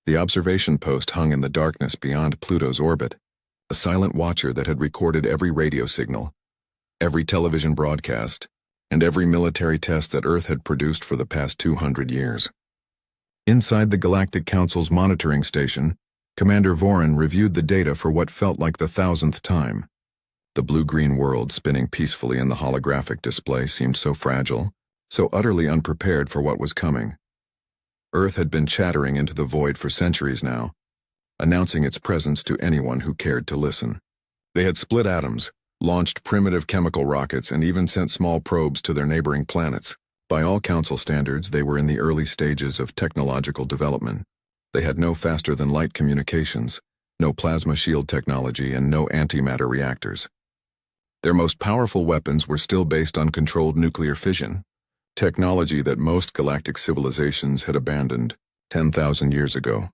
The observation post hung in the darkness beyond Pluto's orbit, a silent watcher that had recorded every radio signal, every television broadcast, and every military test that Earth had produced for the past 200 years. Inside the Galactic Council's monitoring station, Commander Vorin reviewed the data for what felt like the 1,000th time. The blue-green world spinning peacefully in the holographic display seemed so fragile, so utterly unprepared for what was coming. Earth had been chattering into the void for centuries now, announcing its presence to anyone who cared to listen. They had split atoms, launched primitive chemical rockets, and even sent small probes to their neighboring planets. By all Council standards, they were in the early stages of technological development. They had no faster-than-light communications, no plasma shield technology, and no antimatter reactors. Their most powerful weapons were still based on controlled nuclear fission, technology that most galactic civilizations had abandoned 10,000 years ago.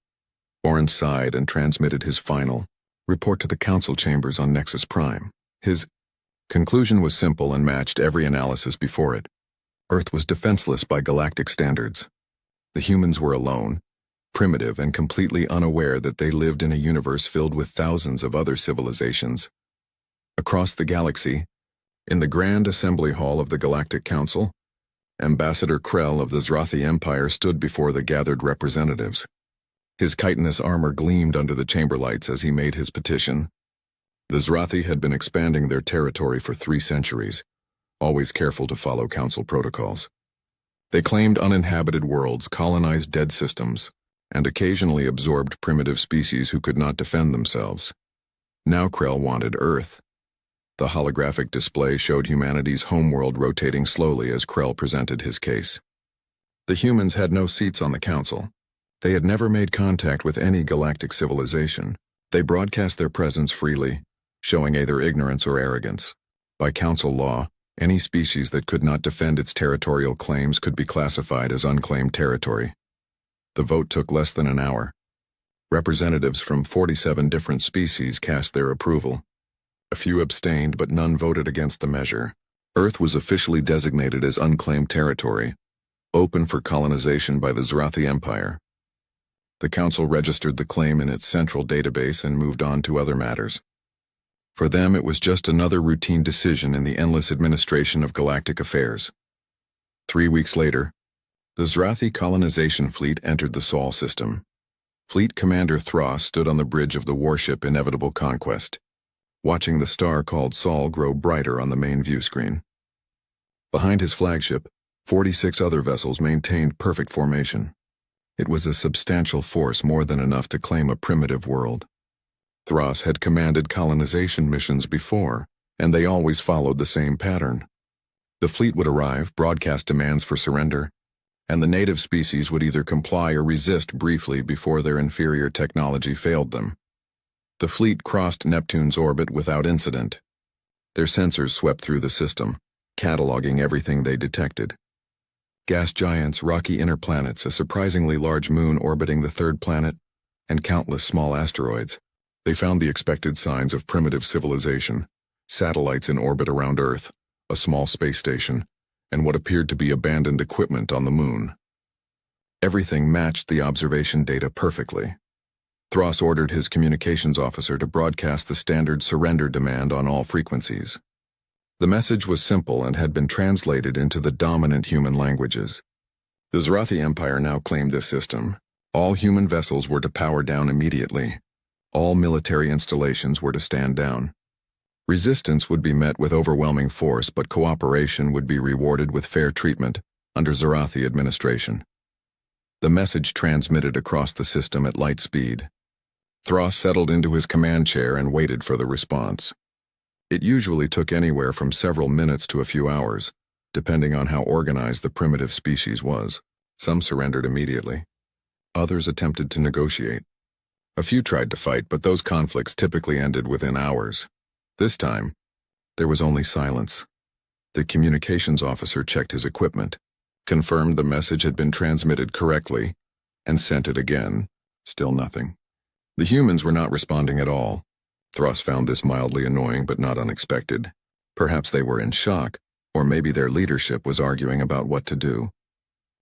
Vorin sighed and transmitted his final report to the Council chambers on Nexus Prime. His conclusion was simple and matched every analysis before it. Earth was defenseless by galactic standards. The humans were alone, primitive, and completely unaware that they lived in a universe filled with thousands of other civilizations. Across the galaxy, in the Grand Assembly Hall of the Galactic Council, Ambassador Krell of the Zrathi Empire stood before the gathered representatives. His chitinous armor gleamed under the chamber lights as he made his petition. The Zrathi had been expanding their territory for 3 centuries, always careful to follow Council protocols. They claimed uninhabited worlds, colonized dead systems, and occasionally absorbed primitive species who could not defend themselves. Now Krell wanted Earth. The holographic display showed humanity's homeworld rotating slowly as Krell presented his case. The humans had no seats on the Council. They had never made contact with any galactic civilization. They broadcast their presence freely, showing either ignorance or arrogance. By Council law, any species that could not defend its territorial claims could be classified as unclaimed territory. The vote took less than an hour. Representatives from 47 different species cast their approval. A few abstained, but none voted against the measure. Earth was officially designated as unclaimed territory, open for colonization by the Zrathi Empire. The Council registered the claim in its central database and moved on to other matters. For them, it was just another routine decision in the endless administration of galactic affairs. 3 weeks later, the Zrathi colonization fleet entered the Sol system. Fleet Commander Thras stood on the bridge of the warship Inevitable Conquest, watching the star called Sol grow brighter on the main view screen. Behind his flagship, 46 other vessels maintained perfect formation. It was a substantial force, more than enough to claim a primitive world. Thras had commanded colonization missions before, and they always followed the same pattern. The fleet would arrive, broadcast demands for surrender, and the native species would either comply or resist briefly before their inferior technology failed them. The fleet crossed Neptune's orbit without incident. Their sensors swept through the system, cataloging everything they detected. Gas giants, rocky inner planets, a surprisingly large moon orbiting the 3rd planet, and countless small asteroids. They found the expected signs of primitive civilization: satellites in orbit around Earth, a small space station, and what appeared to be abandoned equipment on the moon. Everything matched the observation data perfectly. Thras ordered his communications officer to broadcast the standard surrender demand on all frequencies. The message was simple and had been translated into the dominant human languages. The Zrathi Empire now claimed this system. All human vessels were to power down immediately. All military installations were to stand down. Resistance would be met with overwhelming force, but cooperation would be rewarded with fair treatment under Zrathi administration. The message transmitted across the system at light speed. Thras settled into his command chair and waited for the response. It usually took anywhere from several minutes to a few hours, depending on how organized the primitive species was. Some surrendered immediately. Others attempted to negotiate. A few tried to fight, but those conflicts typically ended within hours. This time, there was only silence. The communications officer checked his equipment, confirmed the message had been transmitted correctly, and sent it again. Still nothing. The humans were not responding at all. Thras found this mildly annoying but not unexpected. Perhaps they were in shock, or maybe their leadership was arguing about what to do.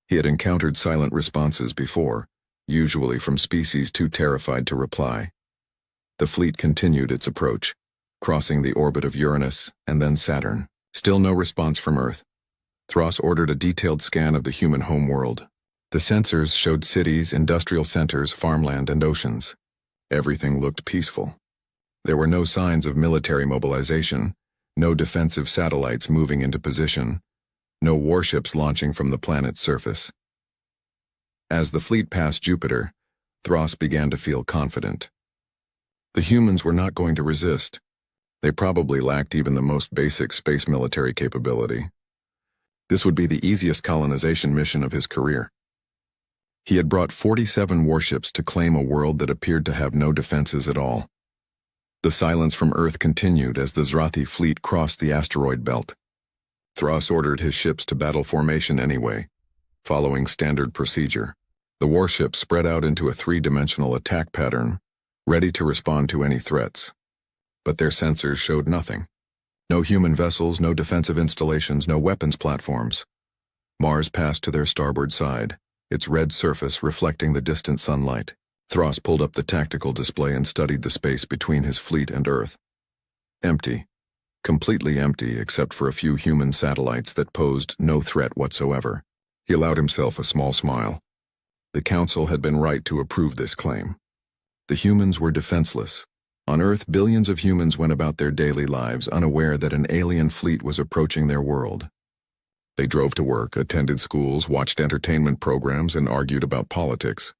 He had encountered silent responses before, usually from species too terrified to reply. The fleet continued its approach, crossing the orbit of Uranus and then Saturn. Still no response from Earth. Thros ordered a detailed scan of the human homeworld. The sensors showed cities, industrial centers, farmland, and oceans. Everything looked peaceful. There were no signs of military mobilization, no defensive satellites moving into position, no warships launching from the planet's surface. As the fleet passed Jupiter, Thros began to feel confident. The humans were not going to resist. They probably lacked even the most basic space military capability. This would be the easiest colonization mission of his career. He had brought 47 warships to claim a world that appeared to have no defenses at all. The silence from Earth continued as the Zrathi fleet crossed the asteroid belt. Thros ordered his ships to battle formation anyway, following standard procedure. The warships spread out into a three-dimensional attack pattern, ready to respond to any threats. But their sensors showed nothing. No human vessels, no defensive installations, no weapons platforms. Mars passed to their starboard side, its red surface reflecting the distant sunlight. Thros pulled up the tactical display and studied the space between his fleet and Earth. Empty. Completely empty except for a few human satellites that posed no threat whatsoever. He allowed himself a small smile. The Council had been right to approve this claim. The humans were defenseless. On Earth, billions of humans went about their daily lives unaware that an alien fleet was approaching their world. They drove to work, attended schools, watched entertainment programs, and argued about politics.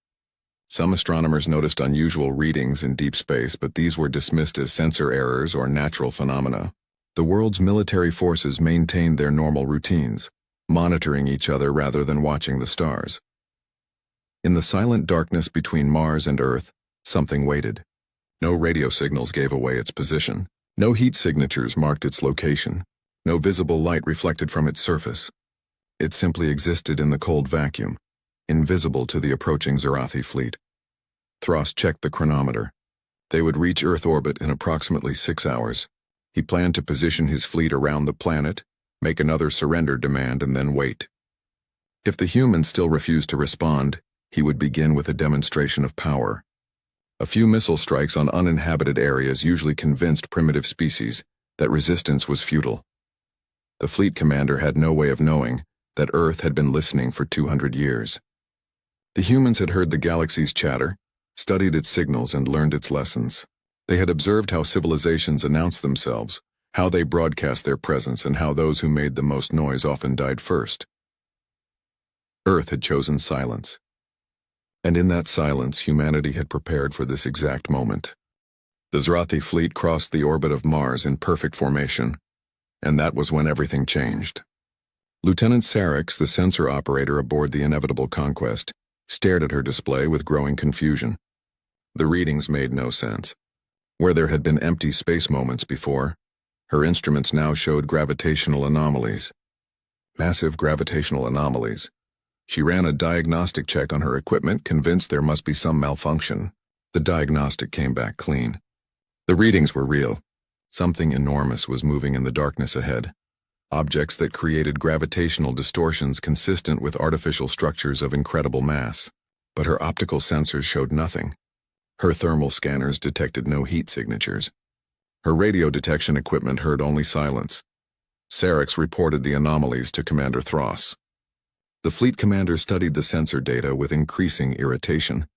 Some astronomers noticed unusual readings in deep space, but these were dismissed as sensor errors or natural phenomena. The world's military forces maintained their normal routines, monitoring each other rather than watching the stars. In the silent darkness between Mars and Earth, something waited. No radio signals gave away its position. No heat signatures marked its location. No visible light reflected from its surface. It simply existed in the cold vacuum, invisible to the approaching Zrathi fleet. Thros checked the chronometer. They would reach Earth orbit in approximately 6 hours. He planned to position his fleet around the planet, make another surrender demand, and then wait. If the humans still refused to respond, he would begin with a demonstration of power. A few missile strikes on uninhabited areas usually convinced primitive species that resistance was futile. The fleet commander had no way of knowing that Earth had been listening for 200 years. The humans had heard the galaxy's chatter, studied its signals, and learned its lessons. They had observed how civilizations announced themselves, how they broadcast their presence, and how those who made the most noise often died first. Earth had chosen silence. And in that silence, humanity had prepared for this exact moment. The Zrathi fleet crossed the orbit of Mars in perfect formation, and that was when everything changed. Lieutenant Sarex, the sensor operator aboard the inevitable Conquest, stared at her display with growing confusion. The readings made no sense. Where there had been empty space moments before, her instruments now showed gravitational anomalies. Massive gravitational anomalies. She ran a diagnostic check on her equipment, convinced there must be some malfunction. The diagnostic came back clean. The readings were real. Something enormous was moving in the darkness ahead. Objects that created gravitational distortions consistent with artificial structures of incredible mass. But her optical sensors showed nothing. Her thermal scanners detected no heat signatures. Her radio detection equipment heard only silence. Sarex reported the anomalies to Commander Thros. The fleet commander studied the sensor data with increasing irritation.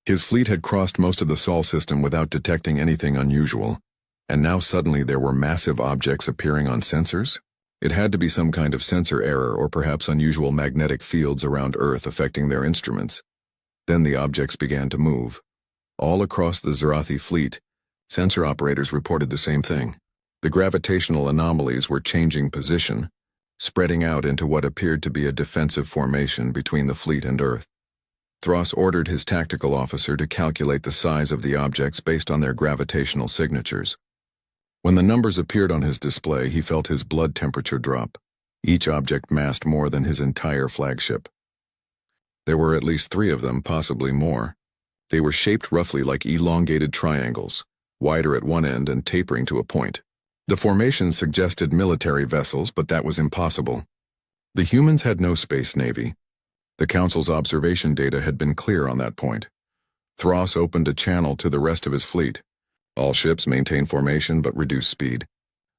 His fleet had crossed most of the Sol system without detecting anything unusual, and now suddenly there were massive objects appearing on sensors? It had to be some kind of sensor error or perhaps unusual magnetic fields around Earth affecting their instruments. Then the objects began to move. All across the Zrathi fleet, sensor operators reported the same thing. The gravitational anomalies were changing position, spreading out into what appeared to be a defensive formation between the fleet and Earth. Thros ordered his tactical officer to calculate the size of the objects based on their gravitational signatures. When the numbers appeared on his display, he felt his blood temperature drop. Each object massed more than his entire flagship. There were at least 3 of them, possibly more. They were shaped roughly like elongated triangles, wider at one end and tapering to a point. The formation suggested military vessels, but that was impossible. The humans had no space navy. The Council's observation data had been clear on that point. Thros opened a channel to the rest of his fleet. All ships maintain formation but reduce speed.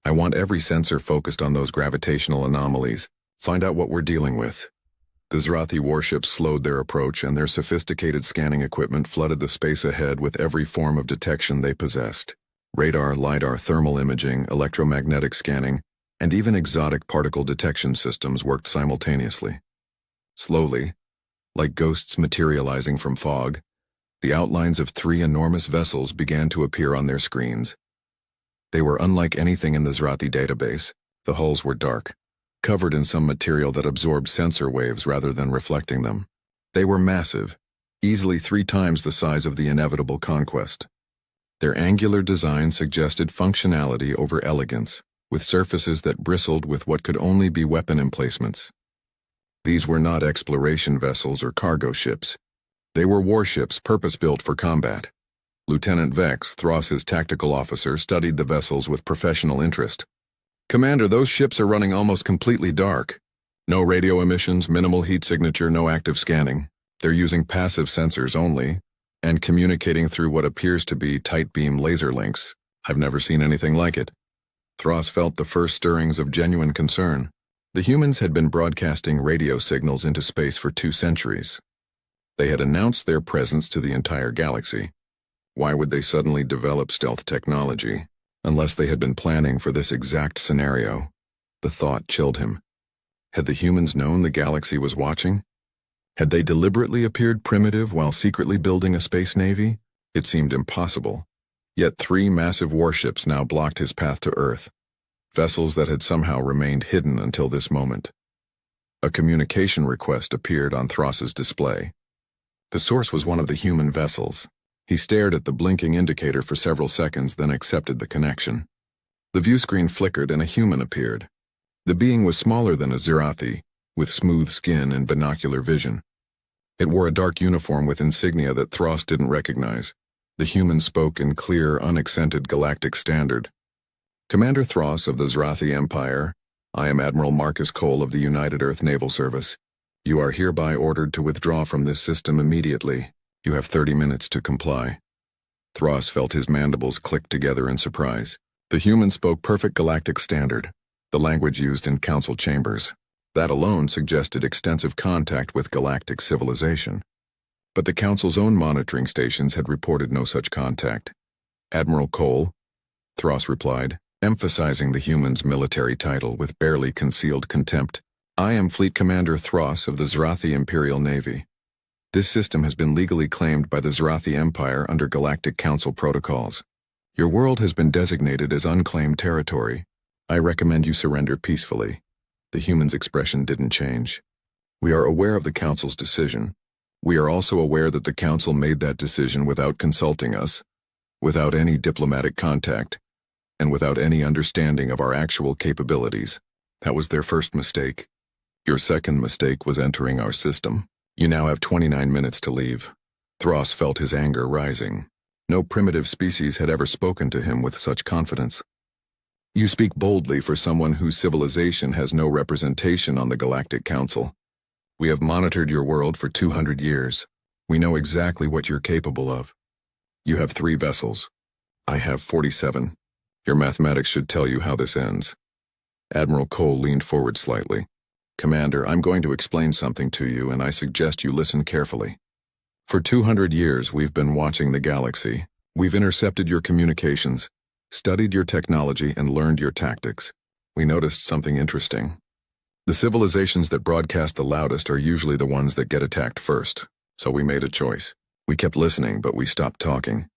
I want every sensor focused on those gravitational anomalies. Find out what we're dealing with. The Zrathi warships slowed their approach, and their sophisticated scanning equipment flooded the space ahead with every form of detection they possessed. Radar, LiDAR, thermal imaging, electromagnetic scanning, and even exotic particle detection systems worked simultaneously. Slowly, like ghosts materializing from fog, the outlines of 3 enormous vessels began to appear on their screens. They were unlike anything in the Zrathi database. The hulls were dark, covered in some material that absorbed sensor waves rather than reflecting them. They were massive, easily 3 times the size of the inevitable conquest. Their angular design suggested functionality over elegance, with surfaces that bristled with what could only be weapon emplacements. These were not exploration vessels or cargo ships. They were warships purpose-built for combat. Lieutenant Vex, Thros's tactical officer, studied the vessels with professional interest. "Commander, those ships are running almost completely dark. No radio emissions, minimal heat signature, no active scanning. They're using passive sensors only, and communicating through what appears to be tight-beam laser links. I've never seen anything like it." Thros felt the first stirrings of genuine concern. The humans had been broadcasting radio signals into space for 2 centuries. They had announced their presence to the entire galaxy. Why would they suddenly develop stealth technology, unless they had been planning for this exact scenario? The thought chilled him. Had the humans known the galaxy was watching? Had they deliberately appeared primitive while secretly building a space navy? It seemed impossible. Yet 3 massive warships now blocked his path to Earth, vessels that had somehow remained hidden until this moment. A communication request appeared on Thros's display. The source was one of the human vessels. He stared at the blinking indicator for several seconds, then accepted the connection. The view screen flickered and a human appeared. The being was smaller than a Zrathi, with smooth skin and binocular vision. It wore a dark uniform with insignia that Thros didn't recognize. The human spoke in clear, unaccented Galactic standard. "Commander Thros of the Zrathi Empire, I am Admiral Marcus Cole of the United Earth Naval Service. You are hereby ordered to withdraw from this system immediately. You have 30 minutes to comply." Thros felt his mandibles click together in surprise. The human spoke perfect Galactic standard, the language used in council chambers. That alone suggested extensive contact with galactic civilization. But the council's own monitoring stations had reported no such contact. "Admiral Cole," Thros replied, emphasizing the human's military title with barely concealed contempt. "I am Fleet Commander Thros of the Zrathi Imperial Navy. This system has been legally claimed by the Zrathi Empire under Galactic Council protocols. Your world has been designated as unclaimed territory. I recommend you surrender peacefully." The human's expression didn't change. "We are aware of the Council's decision. We are also aware that the Council made that decision without consulting us, without any diplomatic contact, and without any understanding of our actual capabilities. That was their first mistake. Your second mistake was entering our system. You now have 29 minutes to leave." Thros felt his anger rising. No primitive species had ever spoken to him with such confidence. "You speak boldly for someone whose civilization has no representation on the Galactic Council. We have monitored your world for 200 years. We know exactly what you're capable of. You have 3 vessels. I have 47. Your mathematics should tell you how this ends." Admiral Cole leaned forward slightly. "Commander, I'm going to explain something to you, and I suggest you listen carefully. For 200 years, we've been watching the galaxy. We've intercepted your communications, studied your technology, and learned your tactics. We noticed something interesting. The civilizations that broadcast the loudest are usually the ones that get attacked first, so we made a choice. We kept listening, but we stopped talking."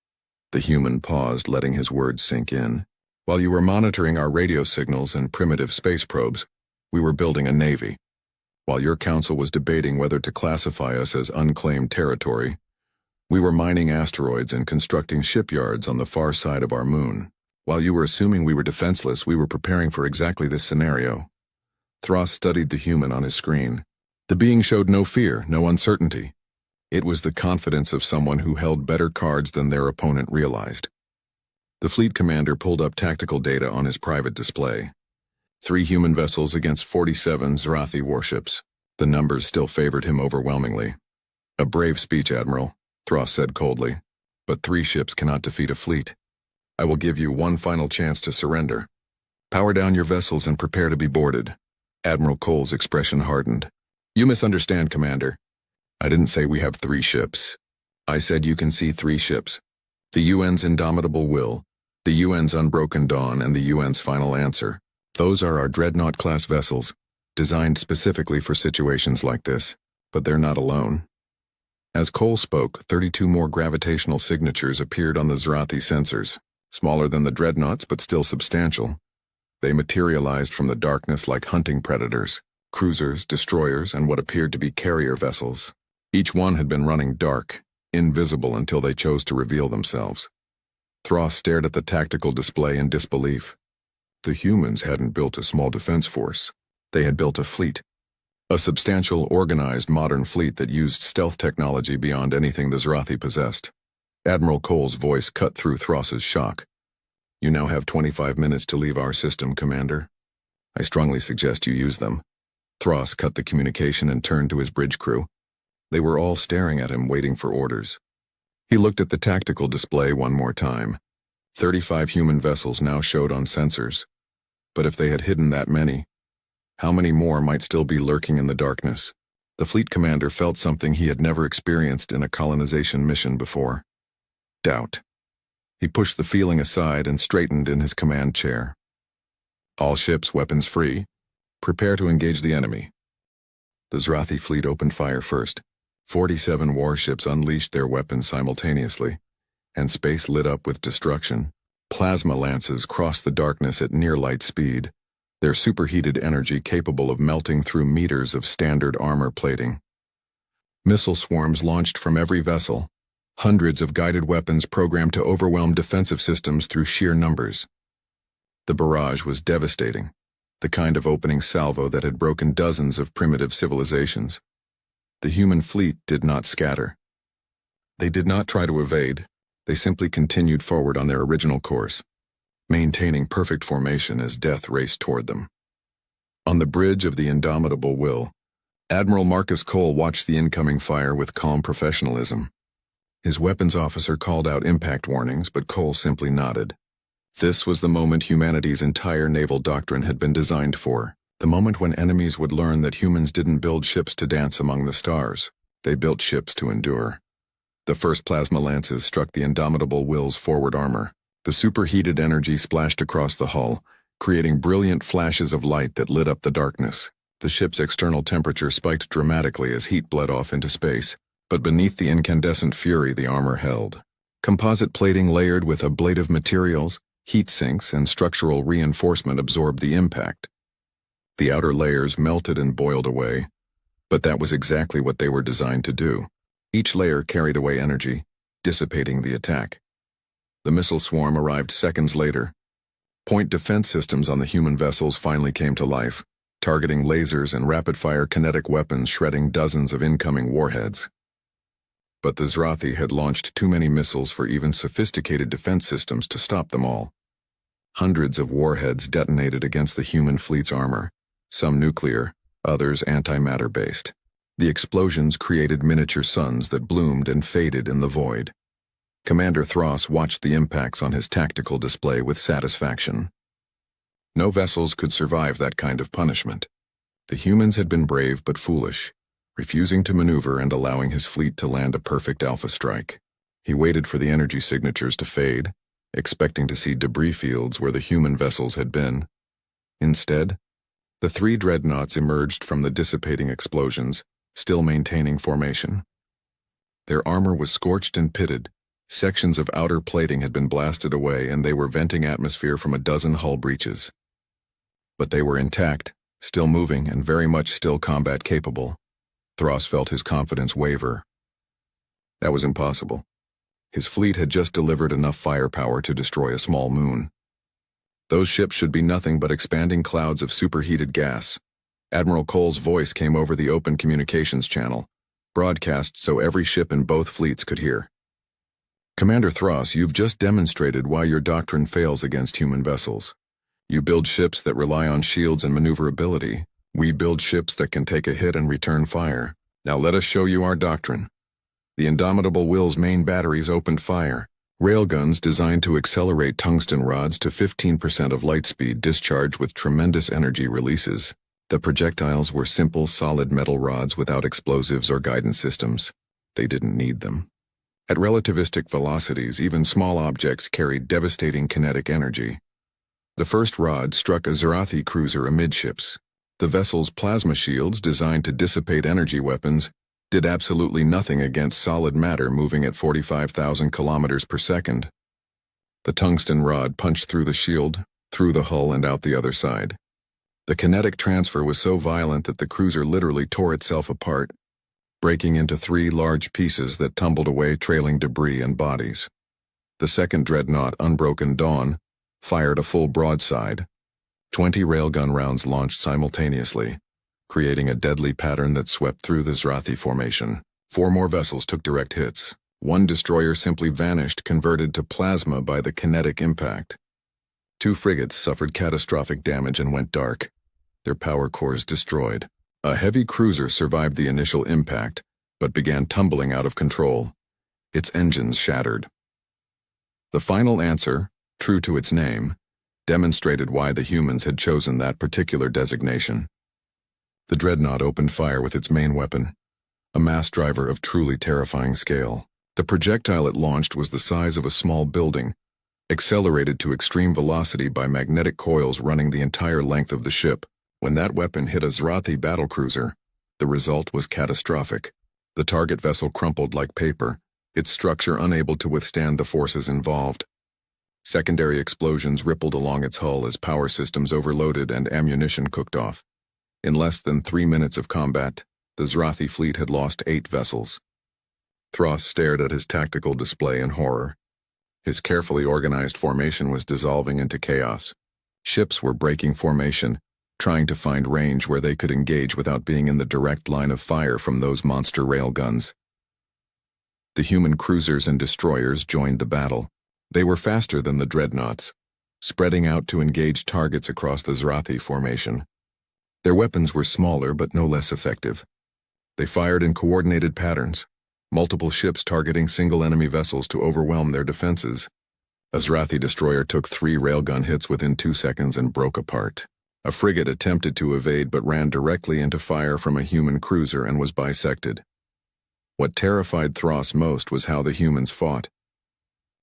The human paused, letting his words sink in. "While you were monitoring our radio signals and primitive space probes, we were building a navy. While your council was debating whether to classify us as unclaimed territory, we were mining asteroids and constructing shipyards on the far side of our moon. While you were assuming we were defenseless, we were preparing for exactly this scenario." Thros studied the human on his screen. The being showed no fear, no uncertainty. It was the confidence of someone who held better cards than their opponent realized. The fleet commander pulled up tactical data on his private display. 3 human vessels against 47 Zrathi warships. The numbers still favored him overwhelmingly. "A brave speech, Admiral," Thros said coldly, "but 3 ships cannot defeat a fleet. I will give you one final chance to surrender. Power down your vessels and prepare to be boarded." Admiral Cole's expression hardened. "You misunderstand, Commander. I didn't say we have 3 ships. I said you can see 3 ships. The UN's Indomitable Will, the UN's Unbroken Dawn, and the UN's Final Answer. Those are our Dreadnought-class vessels, designed specifically for situations like this, but they're not alone." As Cole spoke, 32 more gravitational signatures appeared on the Zrathi sensors, smaller than the Dreadnoughts but still substantial. They materialized from the darkness like hunting predators, cruisers, destroyers, and what appeared to be carrier vessels. Each one had been running dark, invisible until they chose to reveal themselves. Thros stared at the tactical display in disbelief. The humans hadn't built a small defense force. They had built a fleet. A substantial, organized modern fleet that used stealth technology beyond anything the Zrathi possessed. Admiral Cole's voice cut through Thros's shock. "You now have 25 minutes to leave our system, Commander. I strongly suggest you use them." Thros cut the communication and turned to his bridge crew. They were all staring at him, waiting for orders. He looked at the tactical display one more time. 35 human vessels now showed on sensors. But if they had hidden that many, how many more might still be lurking in the darkness? The fleet commander felt something he had never experienced in a colonization mission before. Doubt. He pushed the feeling aside and straightened in his command chair. "All ships, weapons free. Prepare to engage the enemy." The Zrathi fleet opened fire first. 47 warships unleashed their weapons simultaneously, and space lit up with destruction. Plasma lances crossed the darkness at near light speed, their superheated energy capable of melting through meters of standard armor plating. Missile swarms launched from every vessel, hundreds of guided weapons programmed to overwhelm defensive systems through sheer numbers. The barrage was devastating, the kind of opening salvo that had broken dozens of primitive civilizations. The human fleet did not scatter. They did not try to evade. They simply continued forward on their original course, maintaining perfect formation as death raced toward them. On the bridge of the Indomitable Will, Admiral Marcus Cole watched the incoming fire with calm professionalism. His weapons officer called out impact warnings, but Cole simply nodded. This was the moment humanity's entire naval doctrine had been designed for, the moment when enemies would learn that humans didn't build ships to dance among the stars. They built ships to endure. The first plasma lances struck the Indomitable Will's forward armor. The superheated energy splashed across the hull, creating brilliant flashes of light that lit up the darkness. The ship's external temperature spiked dramatically as heat bled off into space, but beneath the incandescent fury the armor held. Composite plating layered with ablative materials, heat sinks, and structural reinforcement absorbed the impact. The outer layers melted and boiled away, but that was exactly what they were designed to do. Each layer carried away energy, dissipating the attack. The missile swarm arrived seconds later. Point defense systems on the human vessels finally came to life, targeting lasers and rapid-fire kinetic weapons shredding dozens of incoming warheads. But the Zrathi had launched too many missiles for even sophisticated defense systems to stop them all. Hundreds of warheads detonated against the human fleet's armor, some nuclear, others antimatter-based. The explosions created miniature suns that bloomed and faded in the void. Commander Thros watched the impacts on his tactical display with satisfaction. No vessels could survive that kind of punishment. The humans had been brave but foolish, refusing to maneuver and allowing his fleet to land a perfect alpha strike. He waited for the energy signatures to fade, expecting to see debris fields where the human vessels had been. Instead, the 3 dreadnoughts emerged from the dissipating explosions, still maintaining formation. Their armor was scorched and pitted. Sections of outer plating had been blasted away and they were venting atmosphere from a dozen hull breaches. But they were intact, still moving and very much still combat capable. Thros felt his confidence waver. That was impossible. His fleet had just delivered enough firepower to destroy a small moon. Those ships should be nothing but expanding clouds of superheated gas. Admiral Cole's voice came over the open communications channel, broadcast so every ship in both fleets could hear. "Commander Thros, you've just demonstrated why your doctrine fails against human vessels. You build ships that rely on shields and maneuverability, We build ships that can take a hit and return fire. Now let us show you our doctrine. The Indomitable Will's main batteries opened fire. Railguns designed to accelerate tungsten rods to 15% of light speed discharged with tremendous energy releases. The projectiles were simple, solid metal rods without explosives or guidance systems. They didn't need them. At relativistic velocities, even small objects carried devastating kinetic energy. The first rod struck a Zarathi cruiser amidships. The vessel's plasma shields, designed to dissipate energy weapons, did absolutely nothing against solid matter moving at 45,000 kilometers per second. The tungsten rod punched through the shield, through the hull and out the other side. The kinetic transfer was so violent that the cruiser literally tore itself apart, breaking into 3 large pieces that tumbled away, trailing debris and bodies. The second dreadnought, Unbroken Dawn, fired a full broadside. 20 railgun rounds launched simultaneously, creating a deadly pattern that swept through the Zarathi formation. 4 more vessels took direct hits. 1 destroyer simply vanished, converted to plasma by the kinetic impact. 2 frigates suffered catastrophic damage and went dark, their power cores destroyed. A heavy cruiser survived the initial impact, but began tumbling out of control. Its engines shattered. The final answer, true to its name, demonstrated why the humans had chosen that particular designation. The Dreadnought opened fire with its main weapon, a mass driver of truly terrifying scale. The projectile it launched was the size of a small building, accelerated to extreme velocity by magnetic coils running the entire length of the ship. When that weapon hit a Zarathi battlecruiser, the result was catastrophic. The target vessel crumpled like paper, its structure unable to withstand the forces involved. Secondary explosions rippled along its hull as power systems overloaded and ammunition cooked off. In less than 3 minutes of combat, the Zarathi fleet had lost 8 vessels. Thros stared at his tactical display in horror. His carefully organized formation was dissolving into chaos. Ships were breaking formation, trying to find range where they could engage without being in the direct line of fire from those monster railguns. The human cruisers and destroyers joined the battle. They were faster than the dreadnoughts, spreading out to engage targets across the Zarathi formation. Their weapons were smaller but no less effective. They fired in coordinated patterns, multiple ships targeting single enemy vessels to overwhelm their defenses. A Zarathi destroyer took 3 railgun hits within 2 seconds and broke apart. A frigate attempted to evade but ran directly into fire from a human cruiser and was bisected. What terrified Thros most was how the humans fought.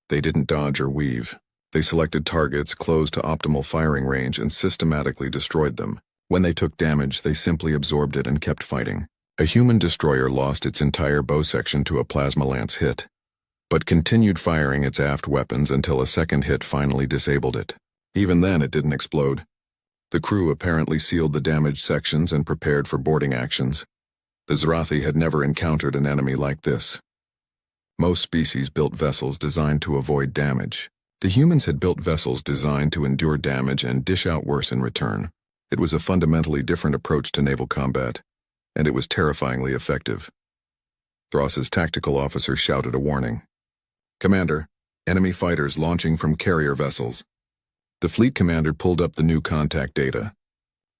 They didn't dodge or weave. They selected targets close to optimal firing range and systematically destroyed them. When they took damage, they simply absorbed it and kept fighting. A human destroyer lost its entire bow section to a plasma lance hit, but continued firing its aft weapons until a second hit finally disabled it. Even then, it didn't explode. The crew apparently sealed the damaged sections and prepared for boarding actions. The Zarathi had never encountered an enemy like this. Most species built vessels designed to avoid damage. The humans had built vessels designed to endure damage and dish out worse in return. It was a fundamentally different approach to naval combat, and it was terrifyingly effective. Thros's tactical officer shouted a warning. "Commander, enemy fighters launching from carrier vessels." The fleet commander pulled up the new contact data.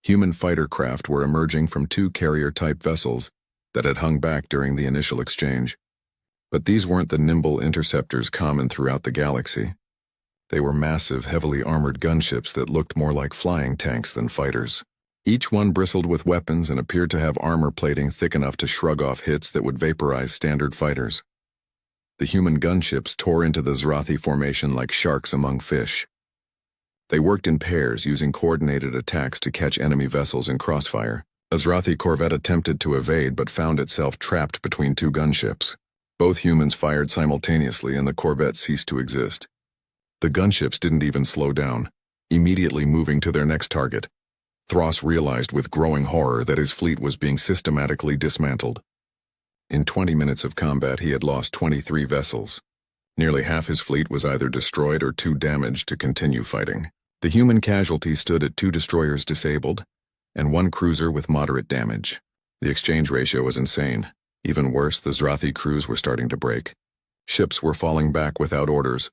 Human fighter craft were emerging from 2 carrier-type vessels that had hung back during the initial exchange. But these weren't the nimble interceptors common throughout the galaxy. They were massive, heavily armored gunships that looked more like flying tanks than fighters. Each one bristled with weapons and appeared to have armor plating thick enough to shrug off hits that would vaporize standard fighters. The human gunships tore into the Zarathi formation like sharks among fish. They worked in pairs, using coordinated attacks to catch enemy vessels in crossfire. A Zarathi corvette attempted to evade but found itself trapped between 2 gunships. Both humans fired simultaneously and the corvette ceased to exist. The gunships didn't even slow down, immediately moving to their next target. Thros realized with growing horror that his fleet was being systematically dismantled. In 20 minutes of combat, he had lost 23 vessels. Nearly half his fleet was either destroyed or too damaged to continue fighting. The human casualties stood at 2 destroyers disabled and 1 cruiser with moderate damage. The exchange ratio was insane. Even worse, the Zarathi crews were starting to break. Ships were falling back without orders,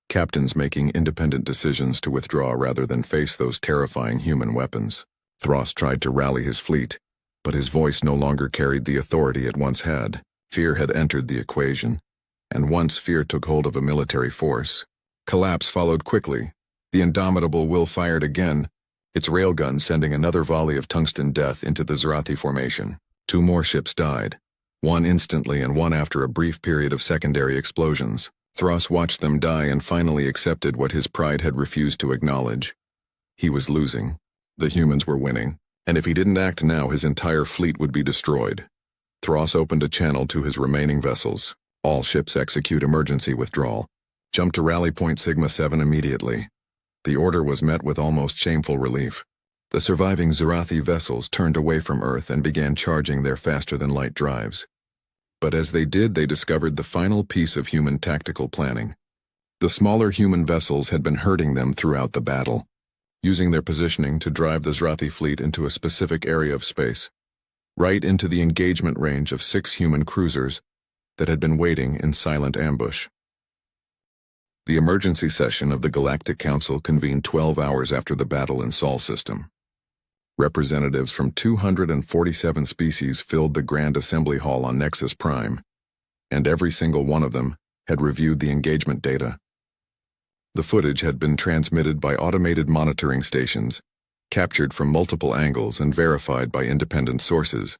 captains making independent decisions to withdraw rather than face those terrifying human weapons. Thros tried to rally his fleet, but his voice no longer carried the authority it once had. Fear had entered the equation, and once fear took hold of a military force, collapse followed quickly. The indomitable will fired again, its railgun sending another volley of tungsten death into the Zarathi formation. 2 more ships died, one instantly and one after a brief period of secondary explosions. Thros watched them die and finally accepted what his pride had refused to acknowledge. He was losing. The humans were winning, and if he didn't act now, his entire fleet would be destroyed. Thros opened a channel to his remaining vessels. All ships execute emergency withdrawal. Jump to rally point Sigma 7 immediately. The order was met with almost shameful relief. The surviving Zarathi vessels turned away from Earth and began charging their faster-than-light drives. But as they did, they discovered the final piece of human tactical planning. The smaller human vessels had been hurting them throughout the battle, using their positioning to drive the Zarathi fleet into a specific area of space, right into the engagement range of 6 human cruisers that had been waiting in silent ambush. The emergency session of the Galactic Council convened 12 hours after the battle in Sol system. Representatives from 247 species filled the Grand Assembly Hall on Nexus Prime, and every single one of them had reviewed the engagement data. The footage had been transmitted by automated monitoring stations, captured from multiple angles and verified by independent sources.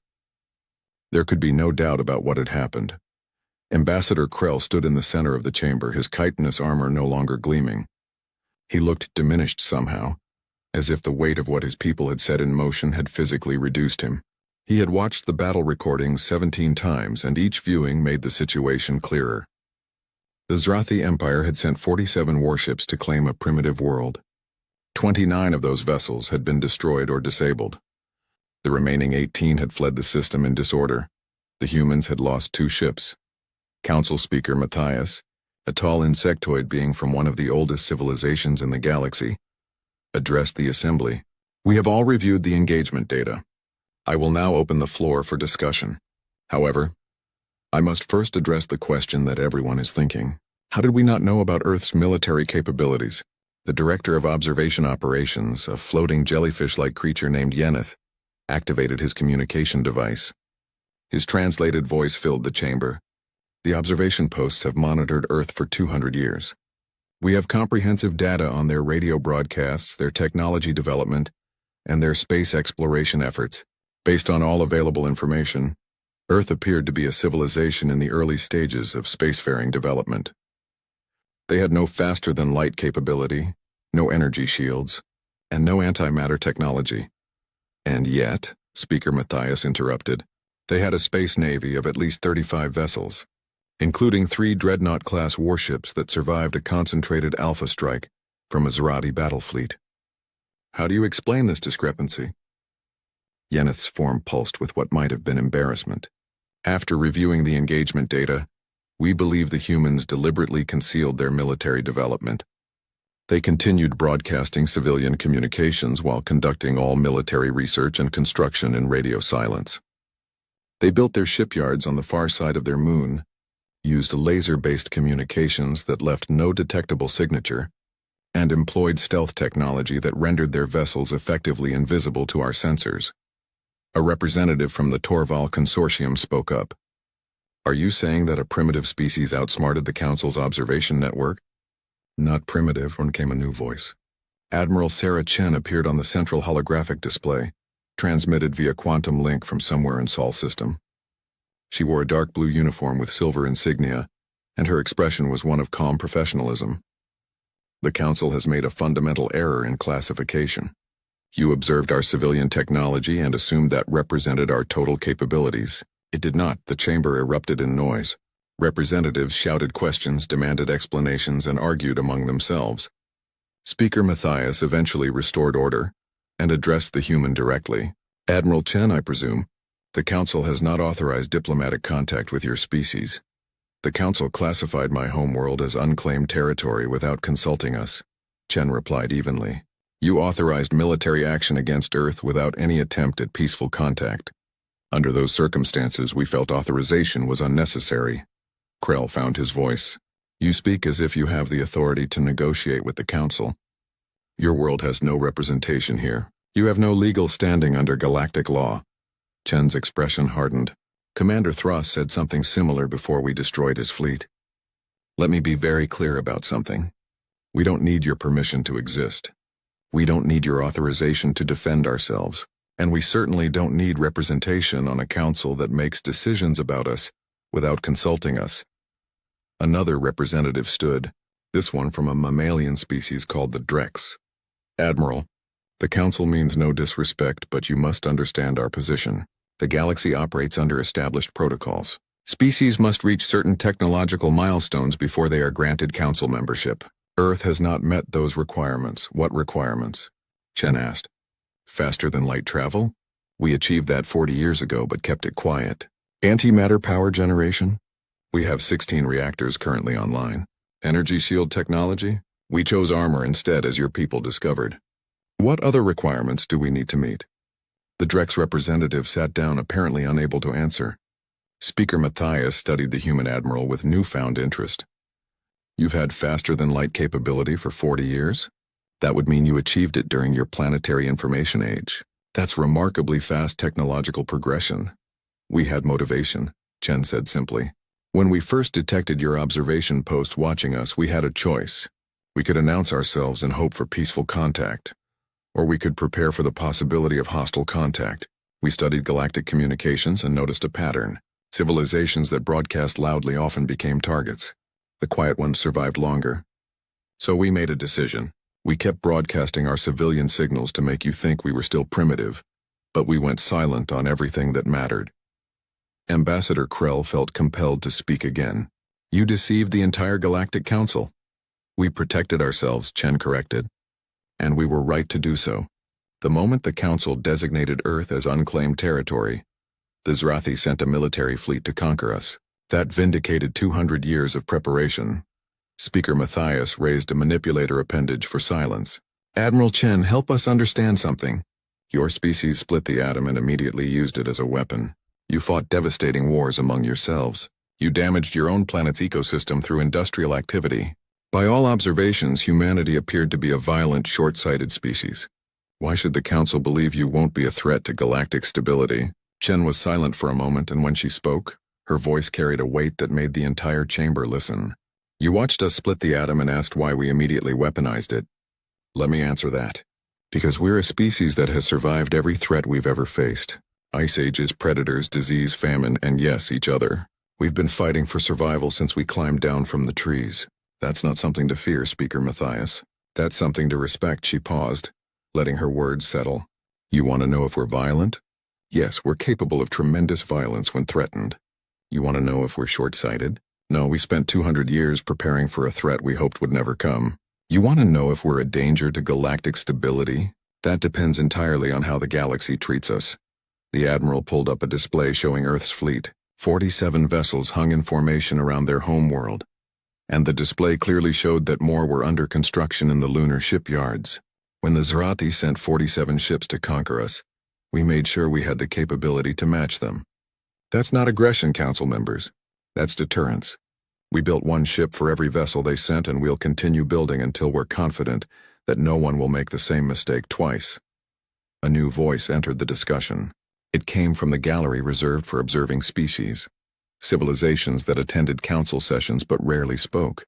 There could be no doubt about what had happened. Ambassador Krell stood in the center of the chamber, his chitinous armor no longer gleaming. He looked diminished somehow, as if the weight of what his people had set in motion had physically reduced him. He had watched the battle recordings 17 times, and each viewing made the situation clearer. The Zarathi Empire had sent 47 warships to claim a primitive world. 29 of those vessels had been destroyed or disabled. The remaining 18 had fled the system in disorder. The humans had lost 2 ships. Council Speaker Matthias, a tall insectoid being from one of the oldest civilizations in the galaxy, addressed the assembly. "We have all reviewed the engagement data. I will now open the floor for discussion. However, I must first address the question that everyone is thinking. How did we not know about Earth's military capabilities?" The director of observation operations, a floating jellyfish-like creature named Yeneth, activated his communication device. His translated voice filled the chamber. "The observation posts have monitored Earth for 200 years. We have comprehensive data on their radio broadcasts, their technology development, and their space exploration efforts. Based on all available information, Earth appeared to be a civilization in the early stages of spacefaring development. They had no faster-than-light capability, no energy shields, and no antimatter technology. And yet," Speaker Matthias interrupted, "they had a space navy of at least 35 vessels, including 3 Dreadnought-class warships that survived a concentrated alpha strike from a Zarathi battle fleet. How do you explain this discrepancy?" Yeneth's form pulsed with what might have been embarrassment. "After reviewing the engagement data, we believe the humans deliberately concealed their military development. They continued broadcasting civilian communications while conducting all military research and construction in radio silence. They built their shipyards on the far side of their moon, used laser-based communications that left no detectable signature, and employed stealth technology that rendered their vessels effectively invisible to our sensors." A representative from the Torval Consortium spoke up. "Are you saying that a primitive species outsmarted the Council's observation network?" "Not primitive," came a new voice. Admiral Sarah Chen appeared on the central holographic display, transmitted via quantum link from somewhere in Sol system. She wore a dark blue uniform with silver insignia, and her expression was one of calm professionalism. "The Council has made a fundamental error in classification. You observed our civilian technology and assumed that represented our total capabilities. It did not." The chamber erupted in noise. Representatives shouted questions, demanded explanations, and argued among themselves. Speaker Matthias eventually restored order and addressed the human directly. "Admiral Chen, I presume, the Council has not authorized diplomatic contact with your species. The Council classified my homeworld as unclaimed territory without consulting us," Chen replied evenly. "You authorized military action against Earth without any attempt at peaceful contact. Under those circumstances, we felt authorization was unnecessary." Krell found his voice. "You speak as if you have the authority to negotiate with the Council. Your world has no representation here. You have no legal standing under galactic law. Chen's expression hardened. Commander Thross said something similar before we destroyed his fleet. Let me be very clear about something. We don't need your permission to exist. We don't need your authorization to defend ourselves, and we certainly don't need representation on a council that makes decisions about us without consulting us. Another representative stood, this one from a mammalian species called the Drex. Admiral, the council means no disrespect, but you must understand our position. The galaxy operates under established protocols. Species must reach certain technological milestones before they are granted council membership. Earth has not met those requirements. What requirements? Chen asked. Faster than light travel? We achieved that 40 years ago but kept it quiet. Antimatter power generation? We have 16 reactors currently online. Energy shield technology? We chose armor instead, as your people discovered. What other requirements do we need to meet? The Drex representative sat down, apparently unable to answer. Speaker Matthias studied the human admiral with newfound interest. You've had faster-than-light capability for 40 years? That would mean you achieved it during your planetary information age. That's remarkably fast technological progression. We had motivation, Chen said simply. When we first detected your observation post watching us, we had a choice. We could announce ourselves and hope for peaceful contact, or we could prepare for the possibility of hostile contact. We studied galactic communications and noticed a pattern. Civilizations that broadcast loudly often became targets. The quiet ones survived longer. So we made a decision. We kept broadcasting our civilian signals to make you think we were still primitive, but we went silent on everything that mattered. Ambassador Krell felt compelled to speak again. You deceived the entire Galactic Council. We protected ourselves, Chen corrected. And we were right to do so. The moment the Council designated Earth as unclaimed territory, the Zrathi sent a military fleet to conquer us. That vindicated 200 years of preparation. Speaker Matthias raised a manipulator appendage for silence. Admiral Chen, help us understand something. Your species split the atom and immediately used it as a weapon. You fought devastating wars among yourselves. You damaged your own planet's ecosystem through industrial activity. By all observations, humanity appeared to be a violent, short-sighted species. Why should the Council believe you won't be a threat to galactic stability? Chen was silent for a moment, and when she spoke, her voice carried a weight that made the entire chamber listen. You watched us split the atom and asked why we immediately weaponized it. Let me answer that. Because we're a species that has survived every threat we've ever faced. Ice ages, predators, disease, famine, and yes, each other. We've been fighting for survival since we climbed down from the trees. That's not something to fear, Speaker Matthias. That's something to respect, she paused, letting her words settle. You want to know if we're violent? Yes, we're capable of tremendous violence when threatened. You want to know if we're short-sighted? No, we spent 200 years preparing for a threat we hoped would never come. You want to know if we're a danger to galactic stability? That depends entirely on how the galaxy treats us. The Admiral pulled up a display showing Earth's fleet. 47 vessels hung in formation around their homeworld. And the display clearly showed that more were under construction in the lunar shipyards. When the Zrathi sent 47 ships to conquer us, we made sure we had the capability to match them. That's not aggression, Council members. That's deterrence. We built one ship for every vessel they sent, and we'll continue building until we're confident that no one will make the same mistake twice. A new voice entered the discussion. It came from the gallery reserved for observing species, civilizations that attended council sessions but rarely spoke.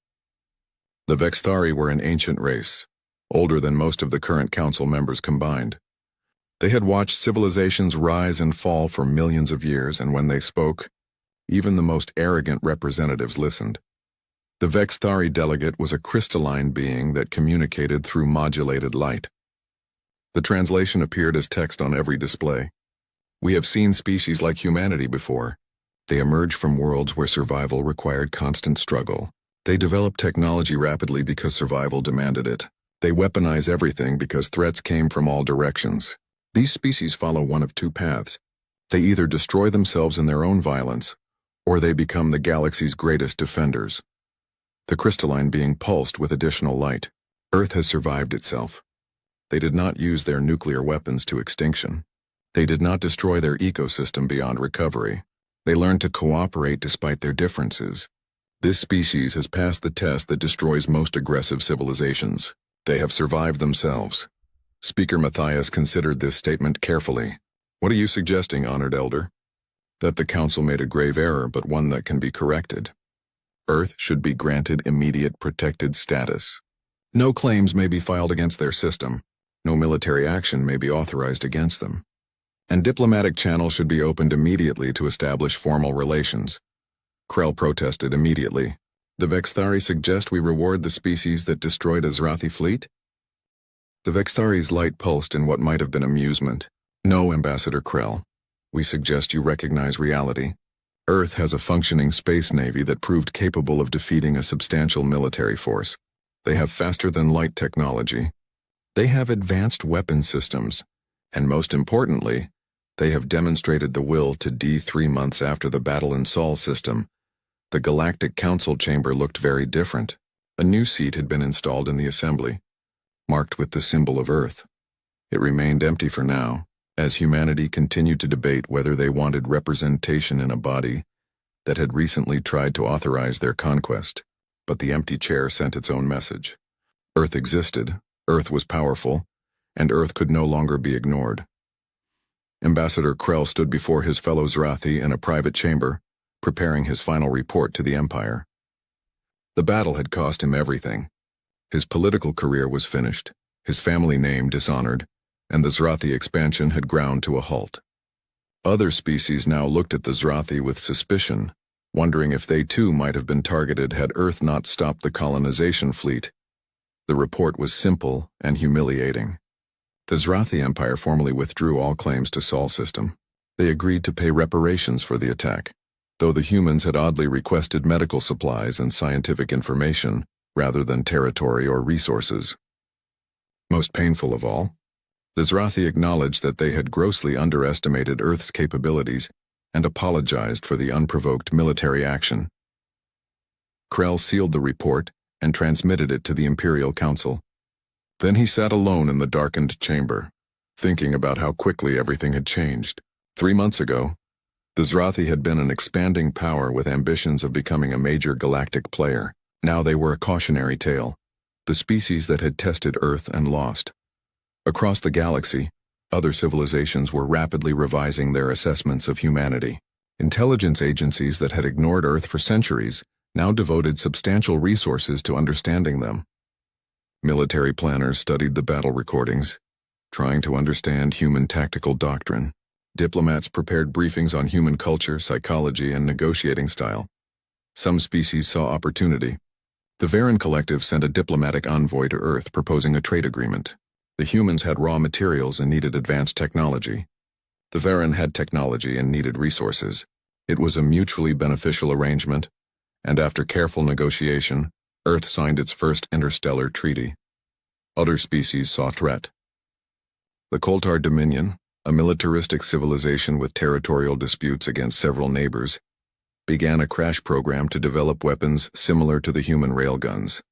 The Vexthari were an ancient race, older than most of the current council members combined. They had watched civilizations rise and fall for millions of years, and when they spoke, even the most arrogant representatives listened. The Vexthari delegate was a crystalline being that communicated through modulated light. The translation appeared as text on every display. We have seen species like humanity before. They emerged from worlds where survival required constant struggle. They developed technology rapidly because survival demanded it. They weaponize everything because threats came from all directions. These species follow one of two paths. They either destroy themselves in their own violence, or they become the galaxy's greatest defenders. The crystalline being pulsed with additional light. Earth has survived itself. They did not use their nuclear weapons to extinction. They did not destroy their ecosystem beyond recovery. They learned to cooperate despite their differences. This species has passed the test that destroys most aggressive civilizations. They have survived themselves. Speaker Matthias considered this statement carefully. What are you suggesting, honored elder? That the council made a grave error, but one that can be corrected. Earth should be granted immediate protected status. No claims may be filed against their system. No military action may be authorized against them. And diplomatic channels should be opened immediately to establish formal relations. Krell protested immediately. The Vexthari suggest we reward the species that destroyed a Zrathi fleet? The Vexthari's light pulsed in what might have been amusement. No, Ambassador Krell. We suggest you recognize reality. Earth has a functioning space navy that proved capable of defeating a substantial military force. They have faster-than-light technology. They have advanced weapon systems. And most importantly, they have demonstrated the will to D3 months after the battle in Sol system. The Galactic Council chamber looked very different. A new seat had been installed in the assembly, marked with the symbol of Earth. It remained empty for now, as humanity continued to debate whether they wanted representation in a body that had recently tried to authorize their conquest. But the empty chair sent its own message. Earth existed, Earth was powerful, and Earth could no longer be ignored. Ambassador Krell stood before his fellow Zrathi in a private chamber, preparing his final report to the Empire. The battle had cost him everything. His political career was finished, his family name dishonored, and the Zrathi expansion had ground to a halt. Other species now looked at the Zrathi with suspicion, wondering if they too might have been targeted had Earth not stopped the colonization fleet. The report was simple and humiliating. The Zrathi Empire formally withdrew all claims to Sol system. They agreed to pay reparations for the attack, though the humans had oddly requested medical supplies and scientific information rather than territory or resources. Most painful of all, the Zrathi acknowledged that they had grossly underestimated Earth's capabilities and apologized for the unprovoked military action. Krell sealed the report and transmitted it to the Imperial Council. Then he sat alone in the darkened chamber, thinking about how quickly everything had changed. 3 months ago, the Zrathi had been an expanding power with ambitions of becoming a major galactic player. Now they were a cautionary tale, the species that had tested Earth and lost. Across the galaxy, other civilizations were rapidly revising their assessments of humanity. Intelligence agencies that had ignored Earth for centuries now devoted substantial resources to understanding them. Military planners studied the battle recordings, trying to understand human tactical doctrine. Diplomats prepared briefings on human culture, psychology, and negotiating style. Some species saw opportunity. The Varan Collective sent a diplomatic envoy to Earth proposing a trade agreement. The humans had raw materials and needed advanced technology. The Varan had technology and needed resources. It was a mutually beneficial arrangement, and after careful negotiation, Earth signed its first interstellar treaty. Other species saw threat. The Koltar Dominion, a militaristic civilization with territorial disputes against several neighbors, began a crash program to develop weapons similar to the human railguns.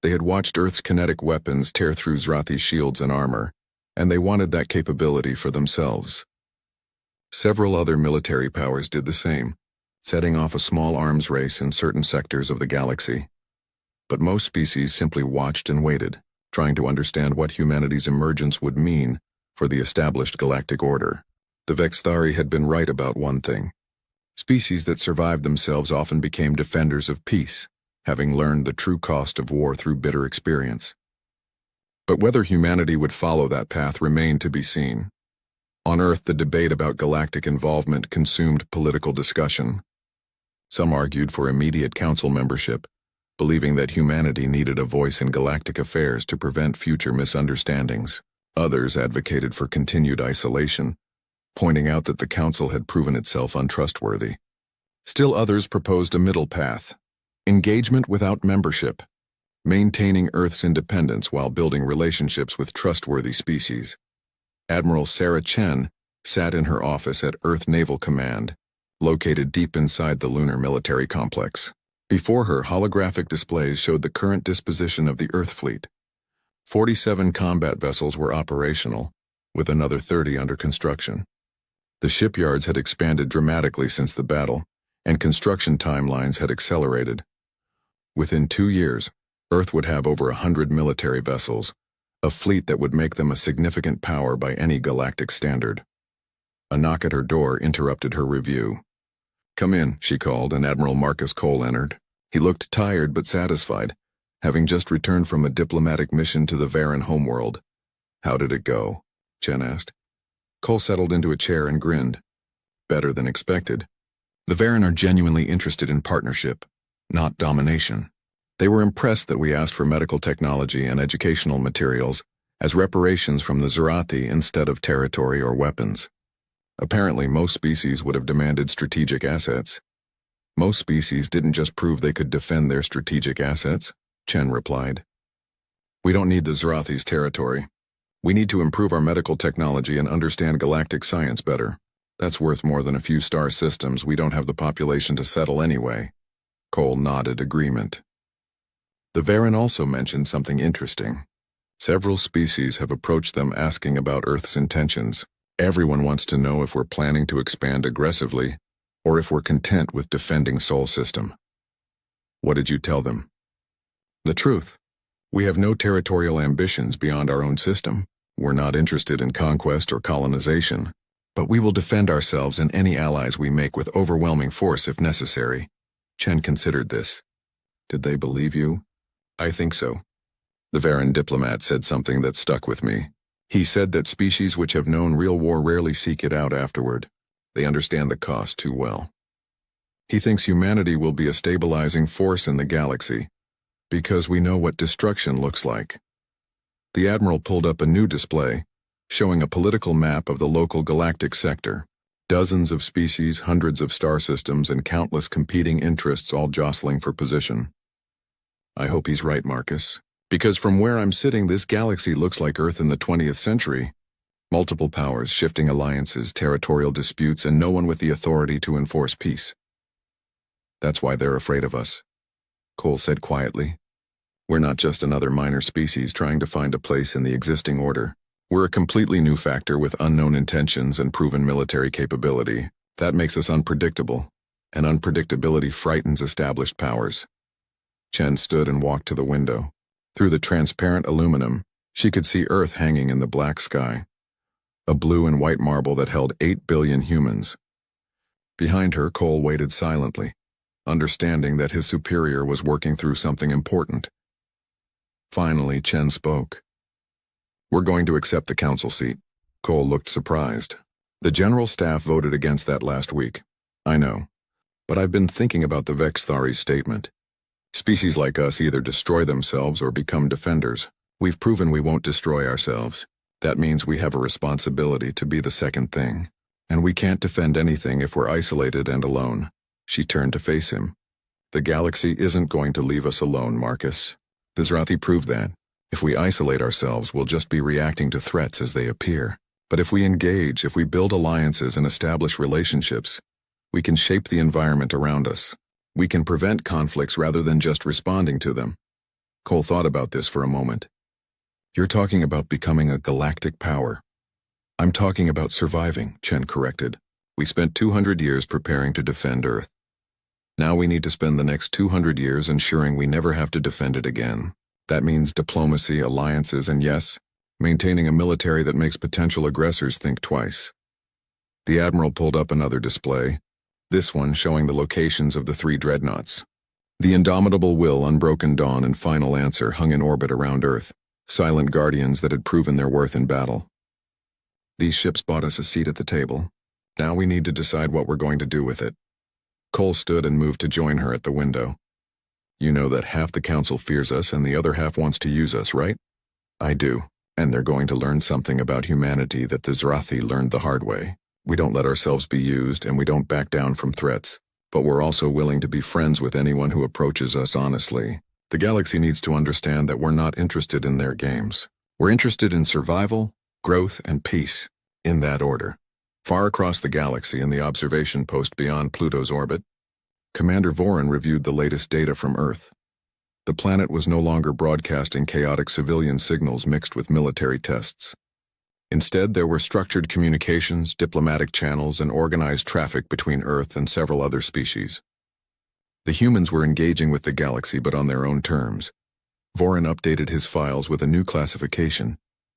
They had watched Earth's kinetic weapons tear through Zrathi's shields and armor, and they wanted that capability for themselves. Several other military powers did the same, setting off a small arms race in certain sectors of the galaxy. But most species simply watched and waited, trying to understand what humanity's emergence would mean for the established galactic order. The Vexthari had been right about one thing. Species that survived themselves often became defenders of peace, having learned the true cost of war through bitter experience. But whether humanity would follow that path remained to be seen. On Earth, the debate about galactic involvement consumed political discussion. Some argued for immediate council membership, believing that humanity needed a voice in galactic affairs to prevent future misunderstandings. Others advocated for continued isolation, pointing out that the council had proven itself untrustworthy. Still others proposed a middle path: engagement without membership, maintaining Earth's independence while building relationships with trustworthy species. Admiral Sarah Chen sat in her office at Earth Naval Command, located deep inside the lunar military complex. Before her, holographic displays showed the current disposition of the Earth fleet. 47 combat vessels were operational, with another 30 under construction. The shipyards had expanded dramatically since the battle, and construction timelines had accelerated. Within 2 years, Earth would have over 100 military vessels, A fleet that would make them a significant power by any galactic standard. A knock at her door interrupted her review. "Come in," she called, and Admiral Marcus Cole entered. He looked tired but satisfied, having just returned from a diplomatic mission to the Varan homeworld. "How did it go?" Chen asked. Cole settled into a chair and grinned. "Better than expected. The Varan are genuinely interested in partnership, not domination. They were impressed that we asked for medical technology and educational materials as reparations from the Zerathi instead of territory or weapons. Apparently, most species would have demanded strategic assets. Most species didn't just prove they could defend their strategic assets," Chen replied. "We don't need the Zerathi's territory. We need to improve our medical technology and understand galactic science better. That's worth more than a few star systems we don't have the population to settle anyway." Cole nodded agreement. The Varan also mentioned something interesting. Several species have approached them asking about Earth's intentions. Everyone wants to know if we're planning to expand aggressively, or if we're content with defending Sol System. "What did you tell them?" "The truth. We have no territorial ambitions beyond our own system. We're not interested in conquest or colonization, but we will defend ourselves and any allies we make with overwhelming force if necessary." Chen considered this. "Did they believe you?" "I think so." The Varan diplomat said something that stuck with me. He said that species which have known real war rarely seek it out afterward. They understand the cost too well. He thinks humanity will be a stabilizing force in the galaxy, because we know what destruction looks like. The Admiral pulled up a new display, showing a political map of the local galactic sector. Dozens of species, hundreds of star systems, and countless competing interests all jostling for position. "I hope he's right, Marcus. Because from where I'm sitting, this galaxy looks like Earth in the 20th century. Multiple powers, shifting alliances, territorial disputes, and no one with the authority to enforce peace. That's why they're afraid of us," Cole said quietly. "We're not just another minor species trying to find a place in the existing order. We're a completely new factor with unknown intentions and proven military capability. That makes us unpredictable, and unpredictability frightens established powers." Chen stood and walked to the window. Through the transparent aluminum, she could see Earth hanging in the black sky, a blue and white marble that held 8 billion humans. Behind her, Cole waited silently, understanding that his superior was working through something important. Finally, Chen spoke. "We're going to accept the council seat." Cole looked surprised. "The general staff voted against that last week. I know. But I've been thinking about the Vexthari's statement. Species like us either destroy themselves or become defenders. We've proven we won't destroy ourselves. That means we have a responsibility to be the second thing. And we can't defend anything if we're isolated and alone." She turned to face him. "The galaxy isn't going to leave us alone, Marcus. The Zerathi proved that. If we isolate ourselves, we'll just be reacting to threats as they appear. But if we engage, if we build alliances and establish relationships, we can shape the environment around us. We can prevent conflicts rather than just responding to them." Cole thought about this for a moment. "You're talking about becoming a galactic power." "I'm talking about surviving," Chen corrected. "We spent 200 years preparing to defend Earth. Now we need to spend the next 200 years ensuring we never have to defend it again. That means diplomacy, alliances, and yes, maintaining a military that makes potential aggressors think twice." The Admiral pulled up another display, this one showing the locations of the 3 Dreadnoughts. The Indomitable Will, Unbroken Dawn, and Final Answer hung in orbit around Earth, silent guardians that had proven their worth in battle. "These ships bought us a seat at the table. Now we need to decide what we're going to do with it." Cole stood and moved to join her at the window. "You know that half the council fears us and the other half wants to use us, right?" "I do, and they're going to learn something about humanity that the Zerathi learned the hard way. We don't let ourselves be used and we don't back down from threats, but we're also willing to be friends with anyone who approaches us honestly. The galaxy needs to understand that we're not interested in their games. We're interested in survival, growth, and peace, in that order." Far across the galaxy in the observation post beyond Pluto's orbit, Commander Voran reviewed the latest data from Earth. The planet was no longer broadcasting chaotic civilian signals mixed with military tests. Instead, there were structured communications, diplomatic channels, and organized traffic between Earth and several other species. The humans were engaging with the galaxy but on their own terms. Vorin updated his files with a new classification,